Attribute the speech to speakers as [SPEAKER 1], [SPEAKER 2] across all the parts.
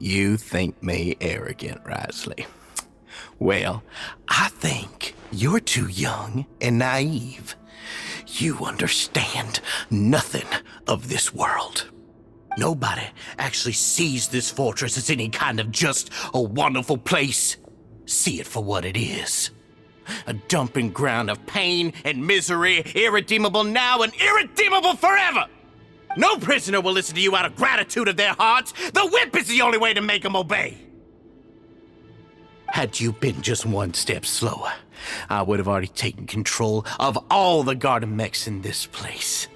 [SPEAKER 1] You think me arrogant, Wriothesley. Well, I think you're too young and naive. You understand nothing of this world. Nobody actually sees this fortress as any kind of just a wonderful place. See it for what it is. A dumping ground of pain and misery, irredeemable now and irredeemable forever! No prisoner will listen to you out of gratitude of their hearts. The whip is the only way to make them obey. Had you been just one step slower, I would have already taken control of all the garden mechs in this place.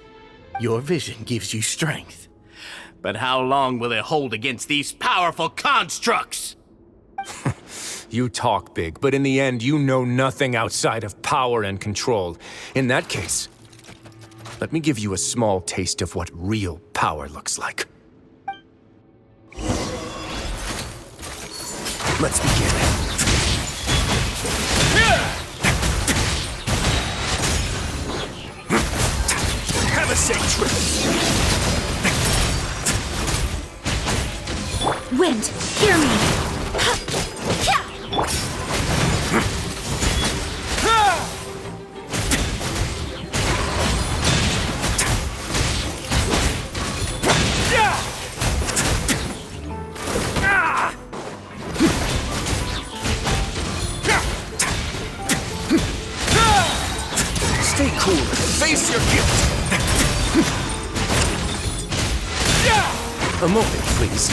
[SPEAKER 1] Your vision gives you strength. But how long will it hold against these powerful constructs?
[SPEAKER 2] You talk big, but in the end, you know nothing outside of power and control. In that case, let me give you a small taste of what real power looks like. Let's begin. Have a safe trip.
[SPEAKER 3] Wind, hear me!
[SPEAKER 2] Stay cool and face your guilt. A moment, please.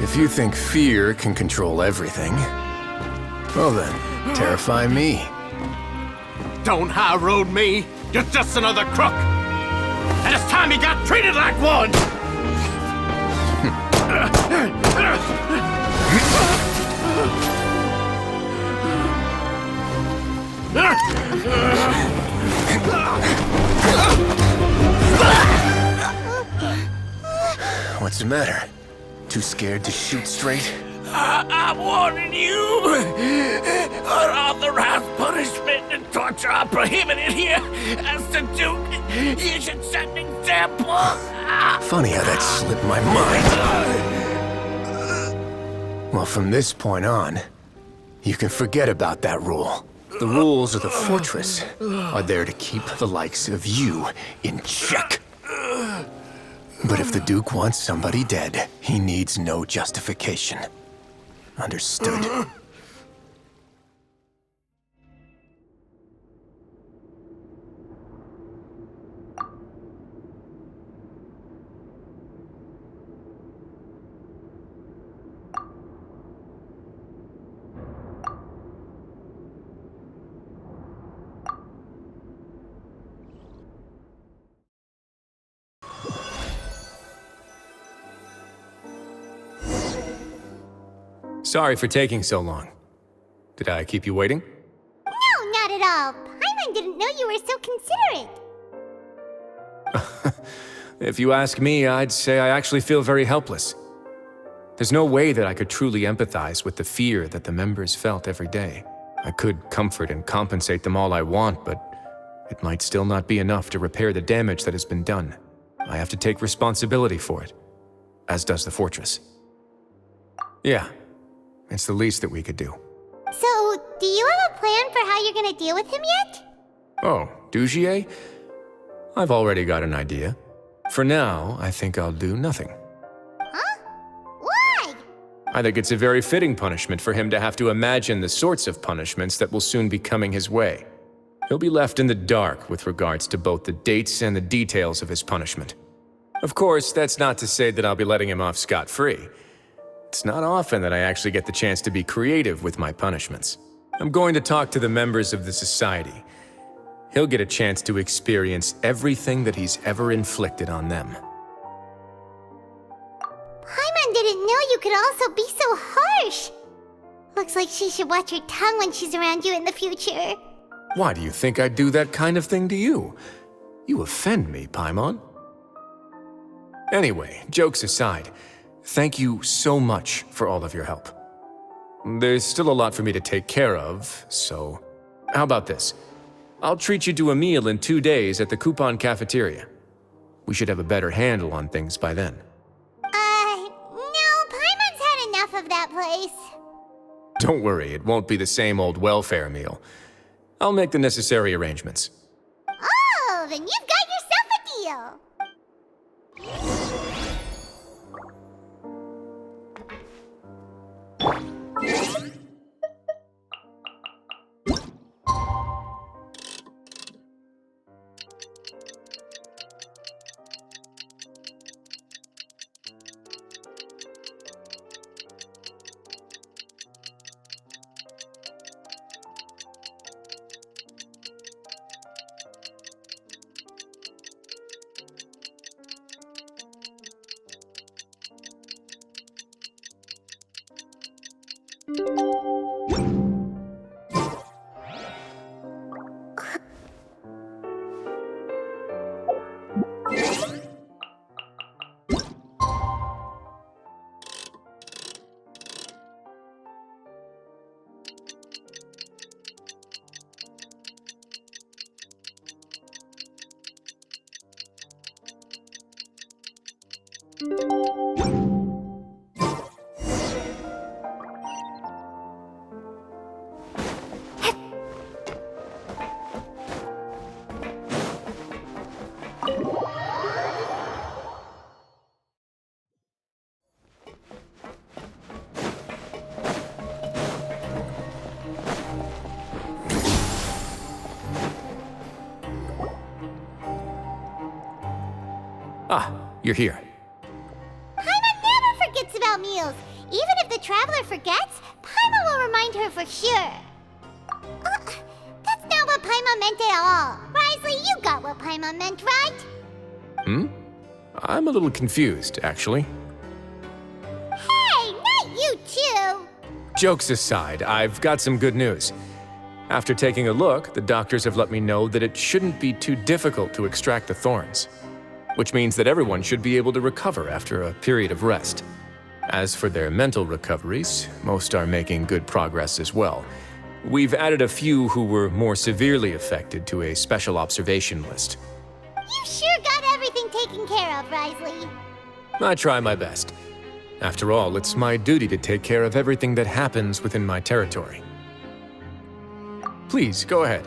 [SPEAKER 2] If you think fear can control everything, well then, terrify me.
[SPEAKER 1] Don't high road me. You're just another crook. And it's time you got treated like one.
[SPEAKER 2] What's the matter? Too scared to shoot straight?
[SPEAKER 1] I'm warning you. Unauthorized punishment and torture are prohibited here. As the Duke, you should set an example.
[SPEAKER 2] Funny how that slipped my mind. Well, from this point on, you can forget about that rule. The rules of the fortress are there to keep the likes of you in check. But if the Duke wants somebody dead, he needs no justification. Understood. Sorry for taking so long. Did I keep you waiting?
[SPEAKER 3] No, not at all. Paimon didn't know you were so considerate.
[SPEAKER 2] If you ask me, I'd say I actually feel very helpless. There's no way that I could truly empathize with the fear that the members felt every day. I could comfort and compensate them all I want, but it might still not be enough to repair the damage that has been done. I have to take responsibility for it, as does the fortress. Yeah. It's the least that we could do.
[SPEAKER 3] So, do you have a plan for how you're gonna deal with him yet?
[SPEAKER 2] Oh, Dugier? I've already got an idea. For now, I think I'll do nothing.
[SPEAKER 3] Huh? Why?
[SPEAKER 2] I think it's a very fitting punishment for him to have to imagine the sorts of punishments that will soon be coming his way. He'll be left in the dark with regards to both the dates and the details of his punishment. Of course, that's not to say that I'll be letting him off scot-free. It's not often that I actually get the chance to be creative with my punishments. I'm going to talk to the members of the society. He'll get a chance to experience everything that he's ever inflicted on them.
[SPEAKER 3] Paimon didn't know you could also be so harsh. Looks like she should watch her tongue when she's around you in the future.
[SPEAKER 2] Why do you think I'd do that kind of thing to you? You offend me, Paimon. Anyway, jokes aside, thank you so much for all of your help. There's still a lot for me to take care of, so how about this? I'll treat you to a meal in 2 days at the Coupon Cafeteria. We should have a better handle on things by then.
[SPEAKER 3] No, Paimon's had enough of that place.
[SPEAKER 2] Don't worry, it won't be the same old welfare meal. I'll make the necessary arrangements.
[SPEAKER 3] Oh, then you've got yourself a deal.
[SPEAKER 2] Ah, you're here.
[SPEAKER 3] Paimon never forgets about meals. Even if the traveler forgets, Paimon will remind her for sure. That's not what Paimon meant at all. Wriothesley, you got what Paimon meant, right?
[SPEAKER 2] I'm a little confused, actually.
[SPEAKER 3] Hey, not you too.
[SPEAKER 2] Jokes aside, I've got some good news. After taking a look, the doctors have let me know that it shouldn't be too difficult to extract the thorns, which means that everyone should be able to recover after a period of rest. As for their mental recoveries, most are making good progress as well. We've added a few who were more severely affected to a special observation list.
[SPEAKER 3] You sure got everything taken care of, Wriothesley.
[SPEAKER 2] I try my best. After all, it's my duty to take care of everything that happens within my territory. Please, go ahead.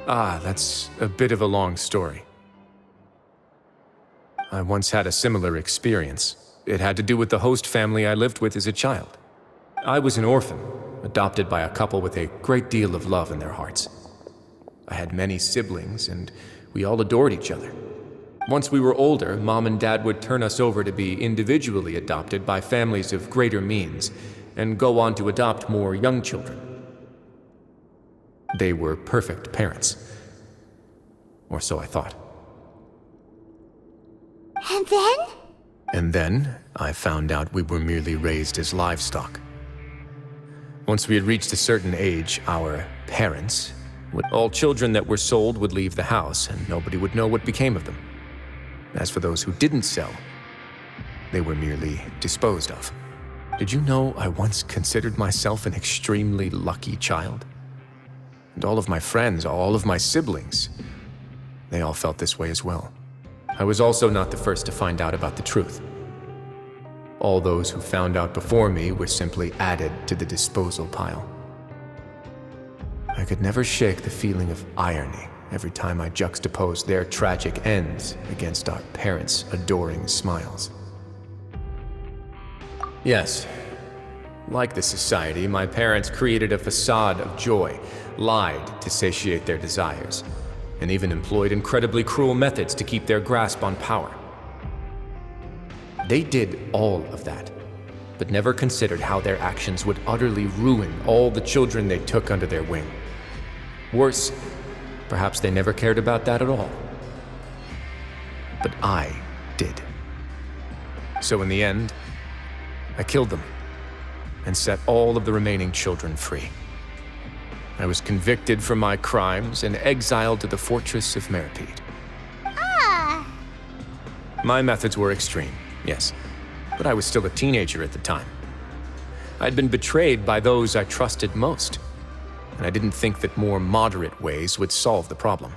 [SPEAKER 2] Ah, that's a bit of a long story. I once had a similar experience. It had to do with the host family I lived with as a child. I was an orphan, adopted by a couple with a great deal of love in their hearts. I had many siblings, and we all adored each other. Once we were older, Mom and Dad would turn us over to be individually adopted by families of greater means, and go on to adopt more young children. They were perfect parents. Or so I thought.
[SPEAKER 3] And then?
[SPEAKER 2] And then, I found out we were merely raised as livestock. Once we had reached a certain age, our parents, all children that were sold would leave the house, and nobody would know what became of them. As for those who didn't sell, they were merely disposed of. Did you know I once considered myself an extremely lucky child? And all of my friends, all of my siblings, they all felt this way as well. I was also not the first to find out about the truth. All those who found out before me were simply added to the disposal pile. I could never shake the feeling of irony every time I juxtaposed their tragic ends against our parents' adoring smiles. Yes, like the society, my parents created a facade of joy, lied to satiate their desires, and even employed incredibly cruel methods to keep their grasp on power. They did all of that, but never considered how their actions would utterly ruin all the children they took under their wing. Worse, perhaps they never cared about that at all. But I did. So in the end, I killed them and set all of the remaining children free. I was convicted for my crimes and exiled to the fortress of Meripede.
[SPEAKER 3] Ah,
[SPEAKER 2] My methods were extreme, yes. But I was still a teenager at the time. I'd been betrayed by those I trusted most, and I didn't think that more moderate ways would solve the problem.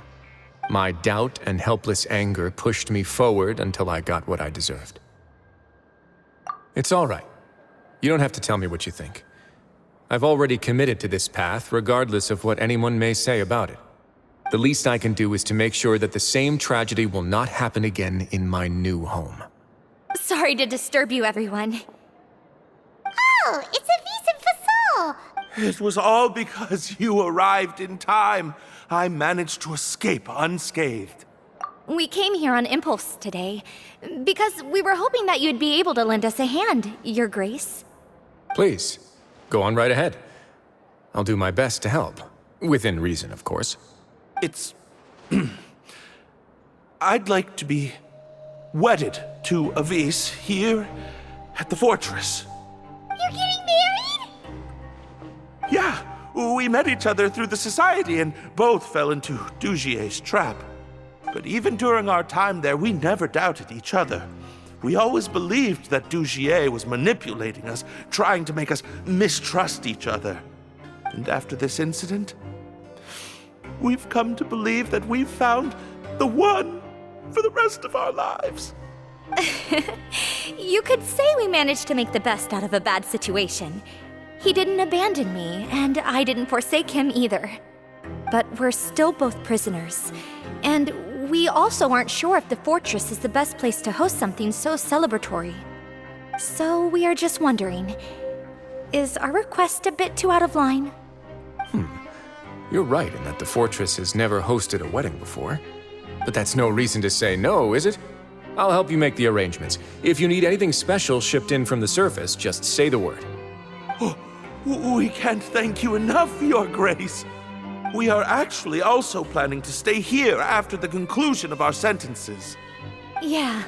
[SPEAKER 2] My doubt and helpless anger pushed me forward until I got what I deserved. It's all right. You don't have to tell me what you think. I've already committed to this path, regardless of what anyone may say about it. The least I can do is to make sure that the same tragedy will not happen again in my new home.
[SPEAKER 4] Sorry to disturb you, everyone.
[SPEAKER 3] Oh, it's a Visa Fasol!
[SPEAKER 5] It was all because you arrived in time. I managed to escape unscathed.
[SPEAKER 4] We came here on impulse today, because we were hoping that you'd be able to lend us a hand, Your Grace.
[SPEAKER 2] Please, go on right ahead. I'll do my best to help. Within reason, of course.
[SPEAKER 5] It's... I'd like to be wedded to Avis here at the fortress.
[SPEAKER 3] You're getting married?
[SPEAKER 5] Yeah, we met each other through the society and both fell into Dugier's trap. But even during our time there, we never doubted each other. We always believed that Dugier was manipulating us, trying to make us mistrust each other. And after this incident, we've come to believe that we've found the one for the rest of our lives.
[SPEAKER 4] You could say we managed to make the best out of a bad situation. He didn't abandon me, and I didn't forsake him either. But we're still both prisoners, and we also aren't sure if the fortress is the best place to host something so celebratory. So we are just wondering, is our request a bit too out of line?
[SPEAKER 2] You're right in that the fortress has never hosted a wedding before. But that's no reason to say no, is it? I'll help you make the arrangements. If you need anything special shipped in from the surface, just say the word.
[SPEAKER 5] We can't thank you enough, Your Grace. We are actually also planning to stay here after the conclusion of our sentences.
[SPEAKER 4] Yeah,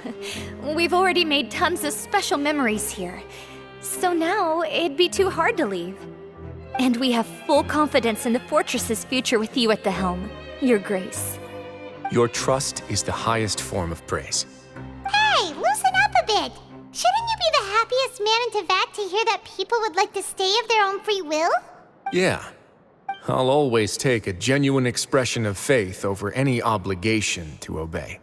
[SPEAKER 4] we've already made tons of special memories here. So now it'd be too hard to leave. And we have full confidence in the fortress's future with you at the helm, Your Grace.
[SPEAKER 2] Your trust is the highest form of praise.
[SPEAKER 3] Hey, loosen up a bit! Shouldn't you be the happiest man in Teyvat to hear that people would like to stay of their own free will?
[SPEAKER 2] Yeah. I'll always take a genuine expression of faith over any obligation to obey.